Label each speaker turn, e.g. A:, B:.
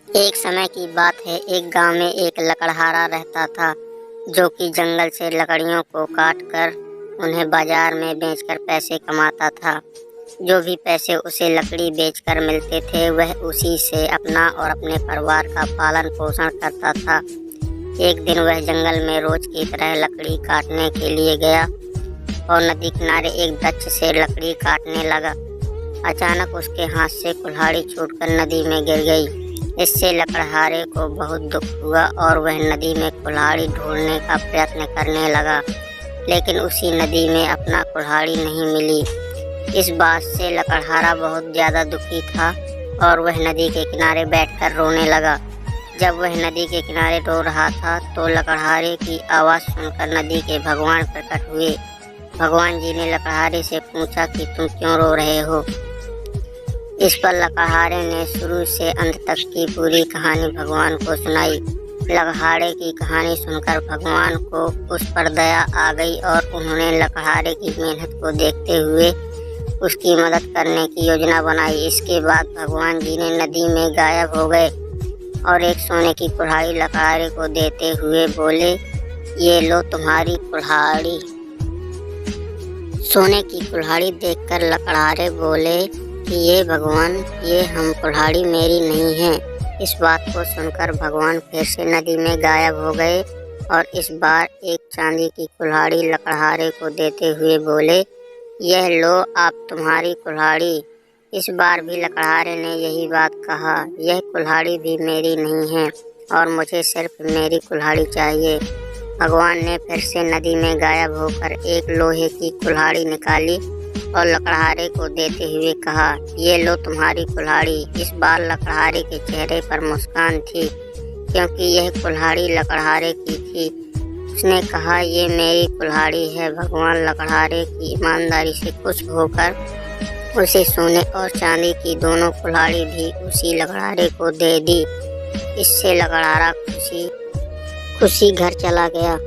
A: एक समय की बात है, एक गांव में एक लकड़हारा रहता था जो कि जंगल से लकड़ियों को काट कर उन्हें बाजार में बेचकर पैसे कमाता था। जो भी पैसे उसे लकड़ी बेचकर मिलते थे वह उसी से अपना और अपने परिवार का पालन पोषण करता था। एक दिन वह जंगल में रोज की तरह लकड़ी काटने के लिए गया और नदी किनारे एक दक्ष से लकड़ी काटने लगा। अचानक उसके हाथ से कुल्हाड़ी छूटकर नदी में गिर गई। इससे लकड़हारे को बहुत दुख हुआ और वह नदी में कुल्हाड़ी ढूंढने का प्रयत्न करने लगा, लेकिन उसी नदी में अपना कुल्हाड़ी नहीं मिली। इस बात से लकड़हारा बहुत ज़्यादा दुखी था और वह नदी के किनारे बैठकर रोने लगा। जब वह नदी के किनारे रो रहा था तो लकड़हारे की आवाज़ सुनकर नदी के भगवान प्रकट हुए। भगवान जी ने लकड़हारे से पूछा कि तुम क्यों रो रहे हो। इस पर लकड़हारे ने शुरू से अंत तक की पूरी कहानी भगवान को सुनाई। लकड़हारे की कहानी सुनकर भगवान को उस पर दया आ गई और उन्होंने लकड़हारे की मेहनत को देखते हुए उसकी मदद करने की योजना बनाई। इसके बाद भगवान जी ने नदी में गायब हो गए और एक सोने की कुल्हाड़ी लकड़हारे को देते हुए बोले, ये लो तुम्हारी कुल्हाड़ी। सोने की कुल्हाड़ी देखकर लकड़हारे बोले कि ये भगवान, ये हम कुल्हाड़ी मेरी नहीं है। इस बात को सुनकर भगवान फिर से नदी में गायब हो गए और इस बार एक चांदी की कुल्हाड़ी लकड़हारे को देते हुए बोले, यह लो आप तुम्हारी कुल्हाड़ी। इस बार भी लकड़हारे ने यही बात कहा, यह कुल्हाड़ी भी मेरी नहीं है और मुझे सिर्फ मेरी कुल्हाड़ी चाहिए। भगवान ने फिर से नदी में गायब होकर एक लोहे की कुल्हाड़ी निकाली और लकड़हारे को देते हुए कहा, ये लो तुम्हारी कुल्हाड़ी। इस बार लकड़हारे के चेहरे पर मुस्कान थी क्योंकि यह कुल्हाड़ी लकड़हारे की थी। उसने कहा, ये मेरी कुल्हाड़ी है। भगवान लकड़हारे की ईमानदारी से खुश होकर उसे सोने और चांदी की दोनों कुल्हाड़ी भी उसी लकड़हारे को दे दी। इससे लकड़हारा खुशी खुशी घर चला गया।